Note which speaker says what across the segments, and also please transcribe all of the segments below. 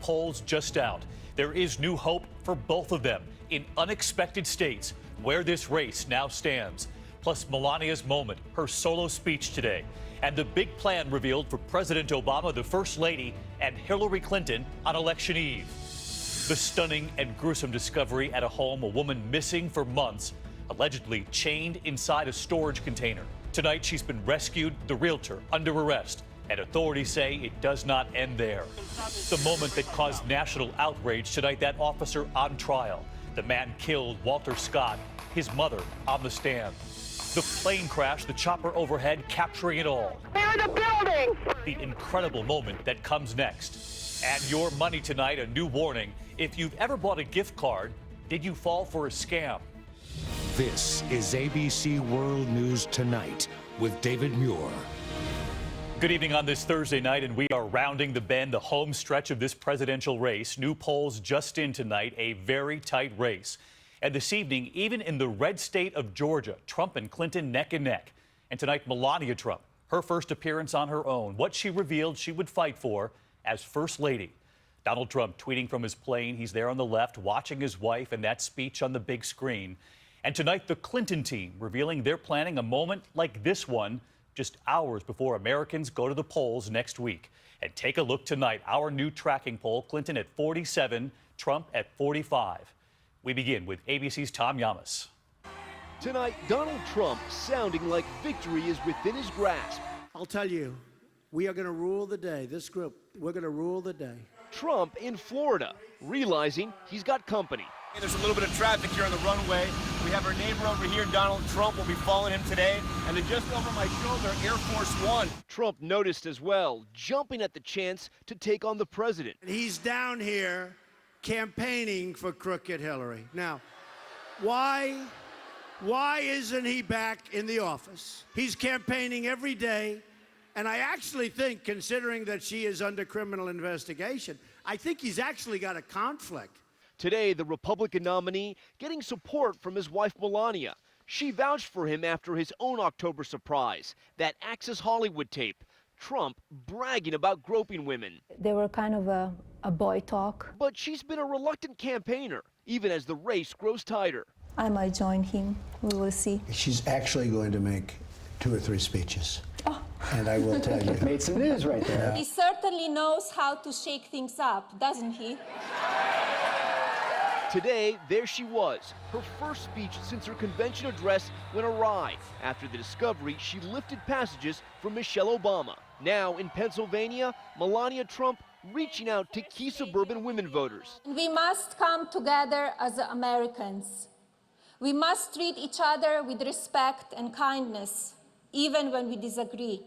Speaker 1: polls just out. There is new hope for both of them in unexpected states where this race now stands. Plus Melania's moment, her solo speech today, and the big plan revealed for President Obama, the First Lady, and Hillary Clinton on election eve. The stunning and gruesome discovery at a home, a woman missing for months, allegedly chained inside a storage container. Tonight, she's been rescued, the realtor under arrest, and authorities say it does not end there. The moment that caused national outrage tonight, that officer on trial. The man killed, Walter Scott, his mother on the stand. The plane crash, the chopper overhead, capturing it all.
Speaker 2: They're in the building!
Speaker 1: The incredible moment that comes next. And your money tonight, a new warning. If you've ever bought a gift card, did you fall for a scam?
Speaker 3: This is ABC World News Tonight with David Muir.
Speaker 1: Good evening on this Thursday night, and we are rounding the bend, the home stretch of this presidential race. New polls just in tonight, a very tight race. And this evening, even in the red state of Georgia, Trump and Clinton neck and neck. And tonight, Melania Trump, her first appearance on her own, what she revealed she would fight for as First Lady. Donald Trump tweeting from his plane. He's there on the left, watching his wife and that speech on the big screen. And tonight, the Clinton team revealing they're planning a moment like this one just hours before Americans go to the polls next week. And take a look tonight, our new tracking poll, Clinton at 47, Trump at 45. We begin with ABC's Tom Yamas.
Speaker 4: Tonight, Donald Trump sounding like victory is within his grasp.
Speaker 5: I'll tell you, we are going to rule the day. This group, we're going to rule the day.
Speaker 4: Trump in Florida, realizing he's got company.
Speaker 6: There's a little bit of traffic here on the runway. We have our neighbor over here, Donald Trump, will be following him today. And then just over my shoulder, Air Force One.
Speaker 4: Trump noticed as well, jumping at the chance to take on the president.
Speaker 5: He's down here campaigning for crooked Hillary. Now, why isn't he back in the office? He's campaigning every day. And I actually think, considering that she is under criminal investigation, I think he's actually got a conflict.
Speaker 4: Today, the Republican nominee getting support from his wife, Melania. She vouched for him after his own October surprise, that Access Hollywood tape. Trump bragging about groping women.
Speaker 7: They were kind of a boy talk.
Speaker 4: But she's been a reluctant campaigner, even as the race grows tighter.
Speaker 7: I might join him. We will see.
Speaker 8: She's actually going to make 2 or 3 speeches. And I will tell you.
Speaker 9: Made some news right there.
Speaker 10: He certainly knows how to shake things up, doesn't he?
Speaker 4: Today, there she was. Her first speech since her convention address went awry after the discovery she lifted passages from Michelle Obama. Now in Pennsylvania, Melania Trump reaching out to key suburban women voters.
Speaker 10: We must come together as Americans. We must treat each other with respect and kindness, even when we disagree.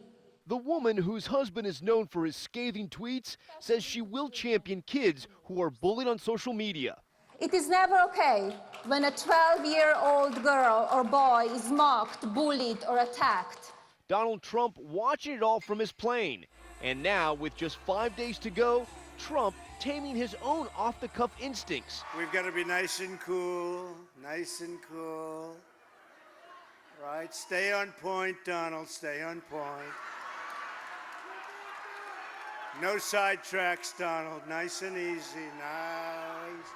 Speaker 4: The woman whose husband is known for his scathing tweets says she will champion kids who are bullied on social media.
Speaker 10: It is never okay when a 12-year-old girl or boy is mocked, bullied, or attacked.
Speaker 4: Donald Trump watching it all from his plane. And now, with just 5 days to go, Trump taming his own off-the-cuff instincts.
Speaker 5: We've got to be nice and cool, nice and cool. Right, stay on point, Donald, stay on point. No sidetracks, Donald, nice and easy, nice.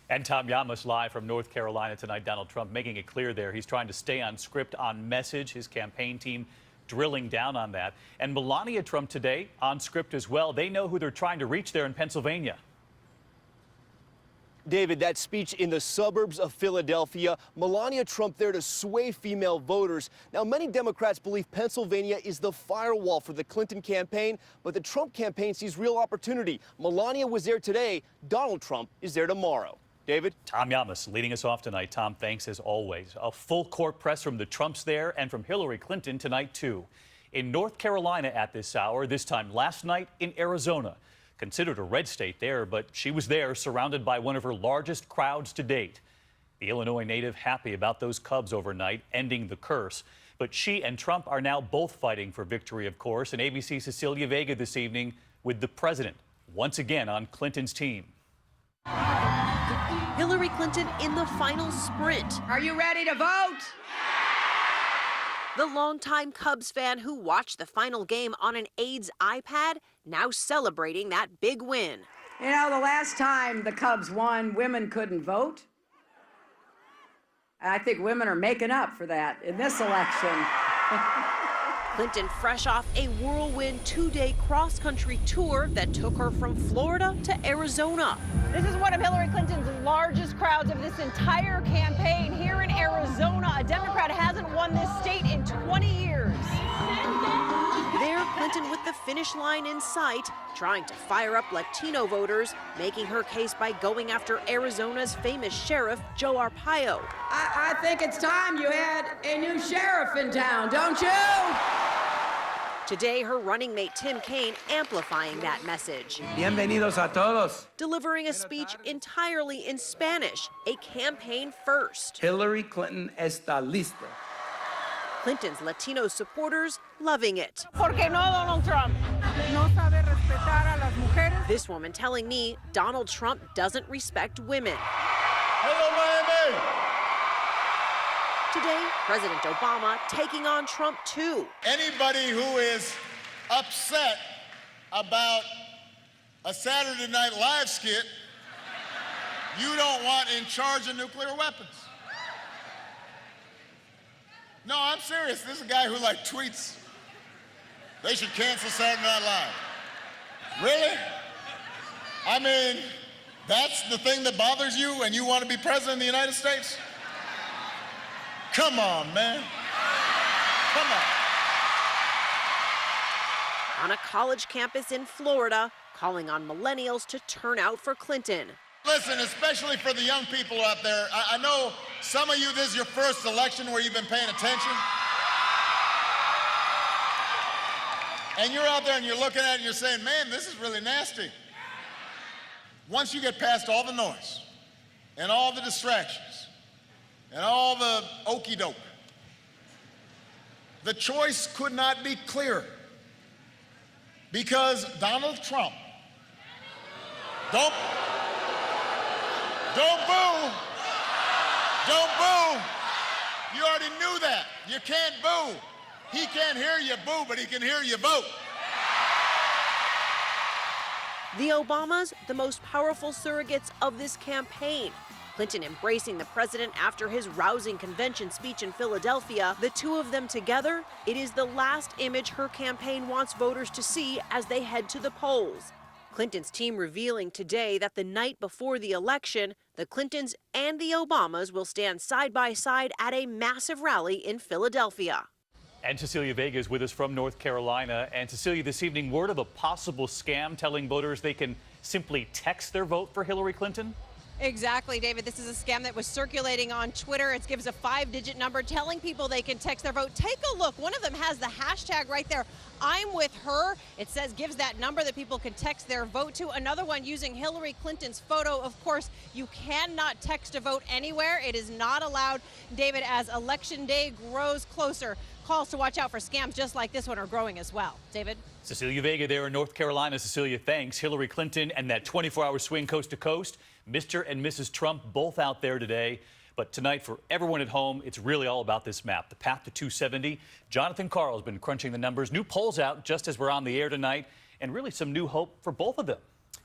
Speaker 1: And Tom Yamas live from North Carolina tonight. Donald Trump making it clear there he's trying to stay on script, on message. His campaign team drilling down on that. And Melania Trump today on script as well. They know who they're trying to reach there in Pennsylvania.
Speaker 4: David, that speech in the suburbs of Philadelphia, Melania Trump there to sway female voters. Now, many Democrats believe Pennsylvania is the firewall for the Clinton campaign, but the Trump campaign sees real opportunity. Melania was there today. Donald Trump is there tomorrow. David?
Speaker 1: Tom Yamas leading us off tonight. Tom, thanks as always. A full court press from the Trumps there and from Hillary Clinton tonight, too. In North Carolina at this hour, this time last night in Arizona. Considered a red state there, but she was there surrounded by one of her largest crowds to date. The Illinois native happy about those Cubs overnight, ending the curse. But she and Trump are now both fighting for victory, of course. And ABC's Cecilia Vega this evening with the president once again on Clinton's team.
Speaker 11: Hillary Clinton in the final sprint.
Speaker 2: Are you ready to vote?
Speaker 11: The longtime Cubs fan who watched the final game on an AIDS iPad now celebrating that big win.
Speaker 2: You know, the last time the Cubs won, women couldn't vote. And I think women are making up for that in this election.
Speaker 11: Clinton fresh off a whirlwind 2-day cross-country tour that took her from Florida to Arizona.
Speaker 9: This is one of Hillary Clinton's largest crowds of this entire campaign here in Arizona. A Democrat hasn't won this state in 20 years.
Speaker 11: There, Clinton with the finish line in sight, trying to fire up Latino voters, making her case by going after Arizona's famous sheriff, Joe Arpaio.
Speaker 2: I think it's time you had a new sheriff in town, don't you?
Speaker 11: Today, her running mate Tim Kaine amplifying that message.
Speaker 12: Bienvenidos a todos.
Speaker 11: Delivering a speech entirely in Spanish, a campaign first.
Speaker 12: Hillary Clinton está lista.
Speaker 11: Clinton's Latino supporters loving it.
Speaker 9: ¿Por qué no, Donald Trump? No sabe respetar a las mujeres.
Speaker 11: This woman telling me Donald Trump doesn't respect women.
Speaker 6: Hello, Miami!
Speaker 11: Today, President Obama taking on Trump too.
Speaker 13: Anybody who is upset about a Saturday Night Live skit, you don't want in charge of nuclear weapons. No, I'm serious. This is a guy who tweets, they should cancel Saturday Night Live. Really? I mean, that's the thing that bothers you and you want to be president of the United States? Come on, man. Come on.
Speaker 11: On a college campus in Florida, calling on millennials to turn out for Clinton.
Speaker 13: Listen, especially for the young people out there, I know some of you, this is your first election where you've been paying attention. And you're out there and you're looking at it and you're saying, man, this is really nasty. Once you get past all the noise and all the distractions and all the okey doke, the choice could not be clearer. Because Donald Trump, don't boo. Don't boo. You already knew that. You can't boo. He can't hear you boo, but he can hear you vote.
Speaker 11: The Obamas, the most powerful surrogates of this campaign. Clinton embracing the president after his rousing convention speech in Philadelphia. The two of them together, it is the last image her campaign wants voters to see as they head to the polls. Clinton's team revealing today that the night before the election, the Clintons and the Obamas will stand side by side at a massive rally in Philadelphia.
Speaker 1: And Cecilia Vega is with us from North Carolina. And Cecilia, this evening, word of a possible scam telling voters they can simply text their vote for Hillary Clinton?
Speaker 9: Exactly, David. This is a scam that was circulating on Twitter. It gives a 5-digit number telling people they can text their vote. Take a look. One of them has the hashtag right there, I'm with her. It says gives that number that people can text their vote to. Another one using Hillary Clinton's photo. Of course, you cannot text a vote anywhere. It is not allowed, David, as Election Day grows closer. Calls to watch out for scams just like this one are growing as well. David?
Speaker 1: Cecilia Vega there in North Carolina. Cecilia, thanks. Hillary Clinton and that 24-hour swing coast to coast. Mr. and Mrs. Trump both out there today. But tonight, for everyone at home, it's really all about this map, the path to 270. Jonathan Karl has been crunching the numbers. New polls out just as we're on the air tonight, and really some new hope for both of them.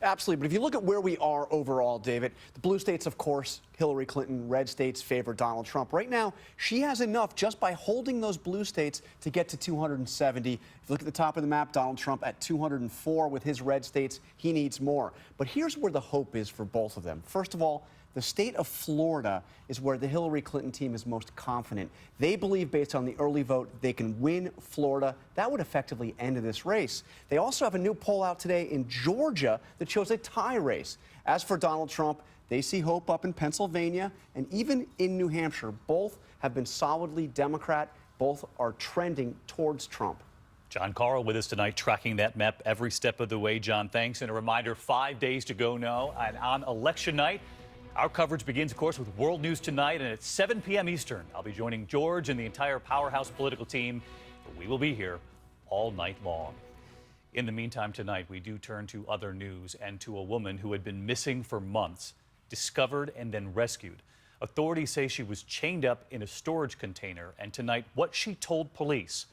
Speaker 4: Absolutely. But if you look at where we are overall, David, the blue states, of course, Hillary Clinton, red states favor Donald Trump. Right now, she has enough just by holding those blue states to get to 270. If you look at the top of the map, Donald Trump at 204 with his red states. He needs more. But here's where the hope is for both of them. First of all, the state of Florida is where the Hillary Clinton team is most confident. They believe, based on the early vote, they can win Florida. That would effectively end this race. They also have a new poll out today in Georgia that shows a tie race. As for Donald Trump, they see hope up in Pennsylvania and even in New Hampshire. Both have been solidly Democrat. Both are trending towards Trump.
Speaker 1: John Karl with us tonight, tracking that map every step of the way. John, thanks. And a reminder, 5 days to go now. And on election night, our coverage begins, of course, with World News Tonight, and at 7 p.m. Eastern, I'll be joining George and the entire Powerhouse political team. We will be here all night long. In the meantime, tonight, we do turn to other news and to a woman who had been missing for months, discovered and then rescued. Authorities say she was chained up in a storage container, and tonight, what she told police.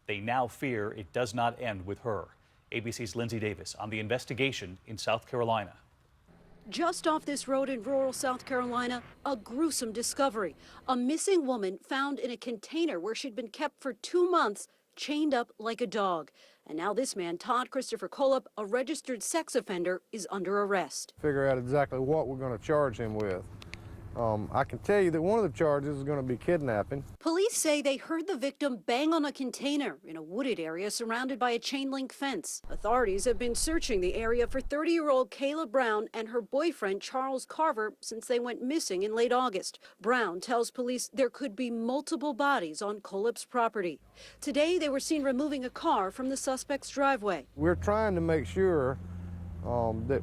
Speaker 1: They now fear it does not end with her. ABC's Lindsay Davis on the investigation in South Carolina.
Speaker 14: Just off this road in rural South Carolina, a gruesome discovery. A missing woman found in a container where she'd been kept for 2 months, chained up like a dog. And now this man, Todd Christopher Colop, a registered sex offender, is under arrest.
Speaker 15: Figure out exactly what we're going to charge him with. I can tell you that one of the charges is going to be kidnapping.
Speaker 14: Police say they heard the victim bang on a container in a wooded area surrounded by a chain-link fence. Authorities have been searching the area for 30-year-old Kayla Brown and her boyfriend Charles Carver since they went missing in late August. Brown tells police there could be multiple bodies on Colop's property. Today, they were seen removing a car from the suspect's driveway.
Speaker 15: We're trying to make sure that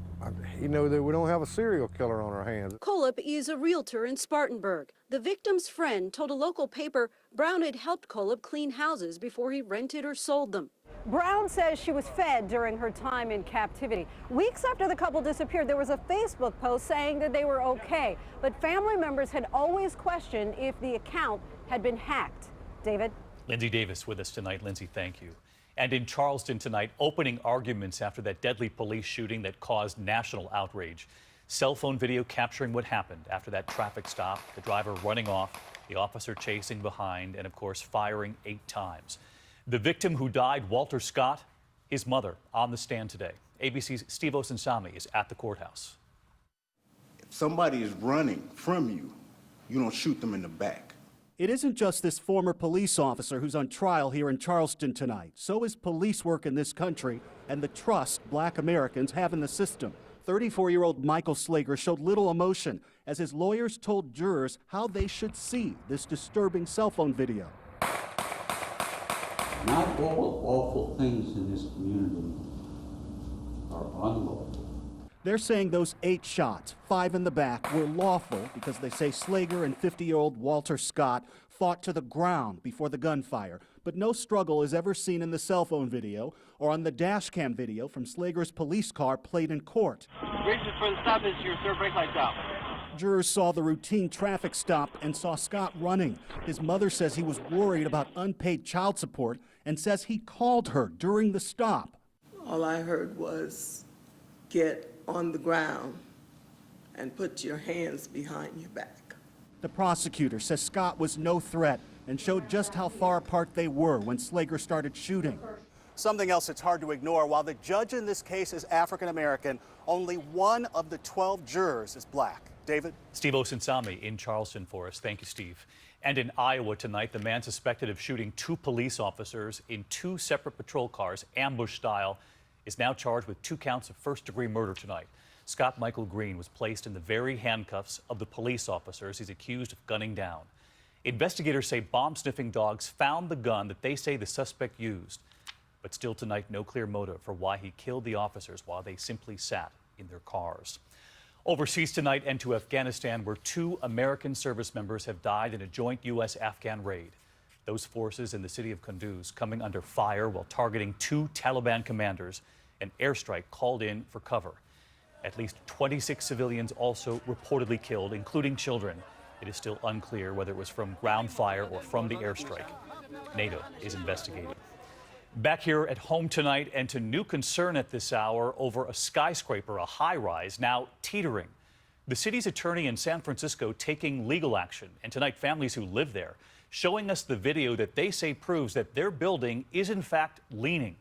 Speaker 15: we don't have a serial killer on our hands.
Speaker 14: Colop is a realtor in Spartanburg. The victim's friend told a local paper Brown had helped Colop clean houses before he rented or sold them.
Speaker 16: Brown says she was fed during her time in captivity. Weeks after the couple disappeared, there was a Facebook post saying that they were okay, but family members had always questioned if the account had been hacked. David?
Speaker 1: Lindsay Davis with us tonight. Lindsay, thank you. And in Charleston tonight, opening arguments after that deadly police shooting that caused national outrage. Cell phone video capturing what happened after that traffic stop, the driver running off, the officer chasing behind, and of course firing 8 times. The victim who died, Walter Scott, his mother, on the stand today. ABC's Steve Osinsami is at the courthouse.
Speaker 17: If somebody is running from you, you don't shoot them in the back.
Speaker 18: It isn't just this former police officer who's on trial here in Charleston tonight. So is police work in this country and the trust Black Americans have in the system. 34-year-old Michael Slager showed little emotion as his lawyers told jurors how they should see this disturbing cell phone video.
Speaker 19: Not all awful things in this community are unlawful.
Speaker 18: They're saying those 8 shots, 5 in the back, were lawful because they say Slager and 50-year-old Walter Scott fought to the ground before the gunfire. But no struggle is ever seen in the cell phone video or on the dash cam video from Slager's police car played in court.
Speaker 6: Reason for the stop is your third brake light's out.
Speaker 18: Jurors saw the routine traffic stop and saw Scott running. His mother says he was worried about unpaid child support and says he called her during the stop.
Speaker 20: All I heard was, get on the ground and put your hands behind your back.
Speaker 18: The prosecutor says Scott was no threat and showed just how far apart they were when Slager started shooting.
Speaker 21: Something else that's hard to ignore, while the judge in this case is African American, only one of the 12 jurors is black. David? Steve
Speaker 1: Osinsami in Charleston for us. Thank you, Steve. And in Iowa tonight, the man suspected of shooting 2 police officers in 2 separate patrol cars, ambush style, is now charged with 2 counts of first-degree murder tonight. Scott Michael Green was placed in the very handcuffs of the police officers he's accused of gunning down. Investigators say bomb-sniffing dogs found the gun that they say the suspect used. But still tonight, no clear motive for why he killed the officers while they simply sat in their cars. Overseas tonight and to Afghanistan, where 2 American service members have died in a joint U.S.-Afghan raid. Those forces in the city of Kunduz coming under fire while targeting 2 Taliban commanders. An airstrike called in for cover. At least 26 civilians also reportedly killed, including children. It is still unclear whether it was from ground fire or from the airstrike. NATO is investigating. Back here at home tonight and to new concern at this hour over a skyscraper, a high-rise, now teetering. The city's attorney in San Francisco taking legal action, and tonight families who live there showing us the video that they say proves that their building is in fact leaning.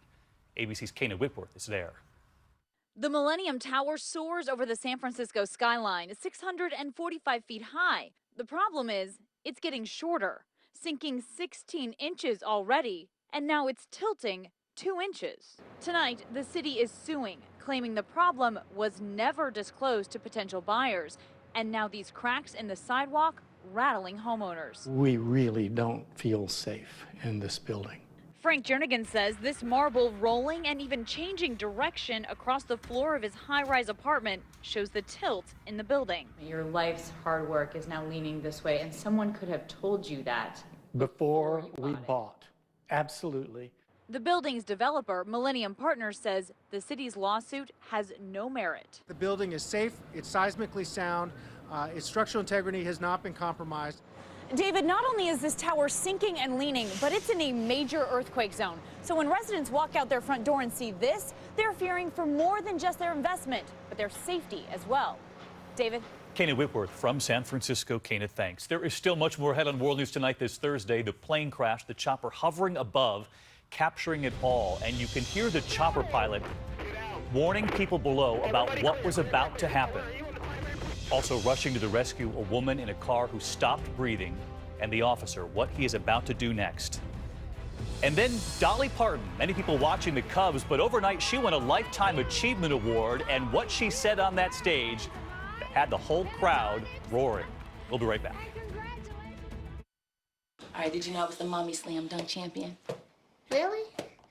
Speaker 1: ABC's Kana Whitworth is there.
Speaker 22: The Millennium Tower soars over the San Francisco skyline, 645 feet high. The problem is it's getting shorter, sinking 16 inches already, and now it's tilting 2 inches. Tonight, the city is suing, claiming the problem was never disclosed to potential buyers, and now these cracks in the sidewalk rattling homeowners.
Speaker 23: We really don't feel safe in this building.
Speaker 22: Frank Jernigan says this marble rolling and even changing direction across the floor of his high-rise apartment shows the tilt in the building.
Speaker 24: Your life's hard work is now leaning this way, and someone could have told you that
Speaker 23: before we bought. Absolutely.
Speaker 22: The building's developer, Millennium Partners, says the city's lawsuit has no merit.
Speaker 25: The building is safe, it's seismically sound, its structural integrity has not been compromised.
Speaker 22: David, not only is this tower sinking and leaning, but it's in a major earthquake zone. So when residents walk out their front door and see this, they're fearing for more than just their investment, but their safety as well. David?
Speaker 1: Kana Whitworth from San Francisco. Kana, thanks. There is still much more ahead on World News Tonight this Thursday. The plane crash, the chopper hovering above, capturing it all. And you can hear the chopper pilot warning people below about what was about to happen. Also rushing to the rescue, a woman in a car who stopped breathing, and the officer, what he is about to do next. And then Dolly Parton, many people watching the Cubs, but overnight she won a Lifetime Achievement Award, and what she said on that stage had the whole crowd roaring. We'll be right back.
Speaker 3: All right, did you know I was the Mommy Slam Dunk Champion?
Speaker 5: Really?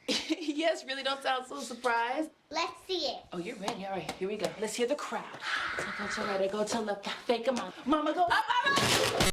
Speaker 3: Yes, really, don't sound so surprised.
Speaker 5: Let's see it.
Speaker 3: Oh, you're ready. All right, here we go. Let's hear the crowd. So go to right, I go to left, fake 'em out. Mama, go up, up, up.